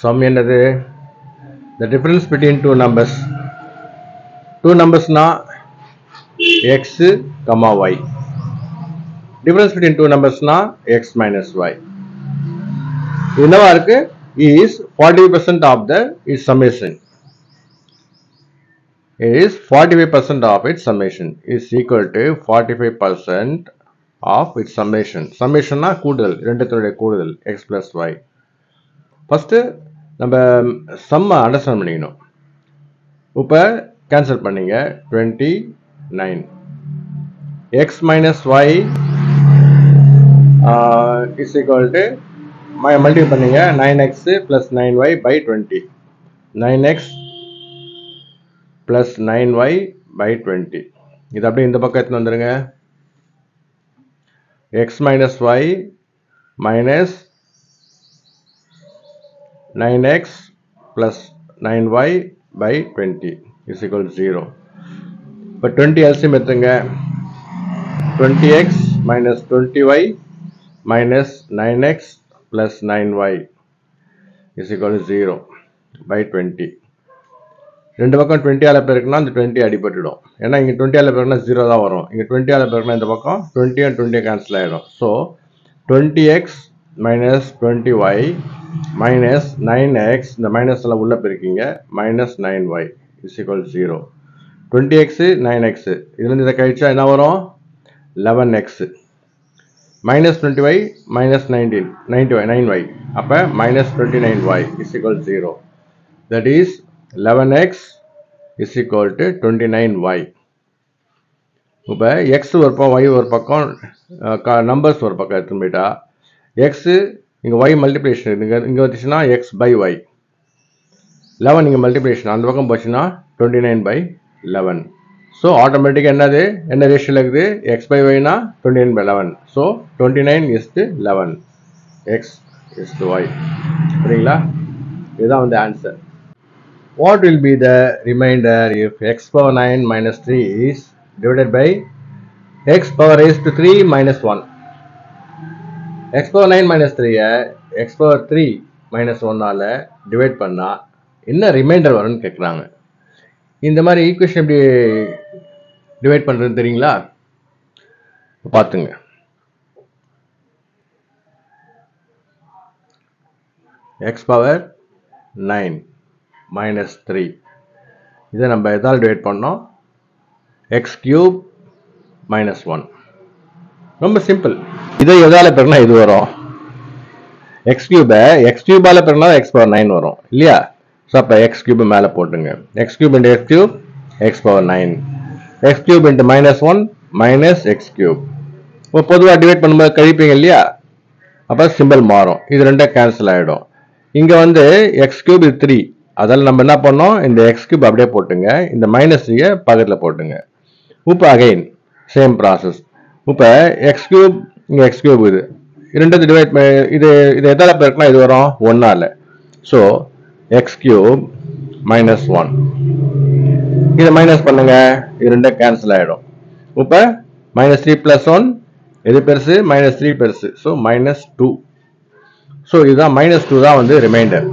sum என்னது? The difference between two numbers. Two numbers na x, y. Difference between two numbers na x minus y. என்னவா இருக்கு? Is 40% of the its summation. Is 45% of its summation is equal to 45% of its summation. Summation na கூடுதல், ரெண்டுத்தோட கூடுதல் x plus y. First நம்ம sum understand பண்ணிக்கணும். இப்போ cancel பண்ணீங்க 29 x minus y is equal to multiply பண்ணீங்க 9x plus 9y by 20. 9x plus 9y by 20. இது அப்படியே இந்த பக்கம் எடுத்து வந்துருங்க. x minus y minus 9x plus 9y by 20 is equal to 0. இப்போ 20 LCM எடுத்துங்க. 20x minus 20y minus 9x plus 9y is equal to 0 by 20. ரெண்டு பக்கம் 20 ஆல பெருக்குனா அந்த 20 அடிபட்டுடும். ஏன்னா இங்க 20 ஆல பெருக்குனா 0 தான் வரும். இங்க 20 ஆல பெருக்குனா இந்த பக்கம் 20 and 20 கேன்சல் ஆயிடும். So 20x minus 20y minus 9x இந்த மைனஸ் எல்லாம் உள்ள பெருக்கீங்க minus 9y is equal to 0. 20x 9x இதுல இருந்து இதை கழிச்சா என்ன வரும்? 11x minus 20y minus 9y அப்ப minus 29y is equal to 0. That is 11x is equal to 29y. இப்போ x ஒரு பக்கம் y ஒரு பக்கம் நம்பர்ஸ் ஒரு பக்கம் எடுத்து போயிட்டா x இங்க y மல்டிப்ளிகேஷன் இங்க வந்துச்சுன்னா x by y 11 இங்க மல்டிப்ளிகேஷன் அந்த பக்கம் போச்சுன்னா 29 by 11. So automatically என்னது என்ன ரேஷியோல இருக்குது x by y னா 29 by 11. So 29 is to 11 x is to y. சரிங்களா? இதுதான் வந்து answer. What will be the remainder if x power 9 minus 3 is divided by x power raised to 3 minus 1? x power 9 minus 3 x power 3 minus 1 ஆல divide பண்ணா என்ன reminder வரும்னு கேக்குறாங்க. இந்த மாதிரி ஈக்குவேஷன் எப்படி டிவைட் பண்றது தெரியுங்களா? பாத்துங்க. x power 9 minus 3 இதை நம்ம எதால டிவைட் பண்ணோம்? x cube minus 1. ரொம்ப சிம்பிள். இதை எதால பெருக்கினா இது வரும்? x cube ஆல பெருக்கினா x power 9 வரும் இல்லையா? ஸோ அப்போ x cube மேலே போட்டுங்க. x cube into x cube x power 9. x cube into minus 1 minus x cube. இப்போ பொதுவாக டிவைட் பண்ணும்போது கழிப்பீங்க இல்லையா? அப்போ சிம்பிள் மாறும். இது ரெண்டும் கேன்சல் ஆகிடும். இங்கே வந்து x cube 3. அதில் நம்ம என்ன பண்ணோம்? இந்த x cube அப்படியே போட்டுங்க. இந்த மைனஸ் பக்கத்தில் போட்டுங்க. இப்போ அகைன் சேம் ப்ராசஸ். இப்போ x cube இங்கே x cube இது ரெண்டு டிவைட் இது எதால பெருக்கினா இது வரும்? 1 ஆல. ஸோ x cube minus 1 இதை மைனஸ் பண்ணுங்க. இது ரெண்டும் கேன்சல் ஆகிடும். இப்போ minus 3 plus 1 எது பெருசு? minus 3 பெருசு. So minus 2. ஸோ இதுதான் minus 2 தான் வந்து ரிமைண்டர்.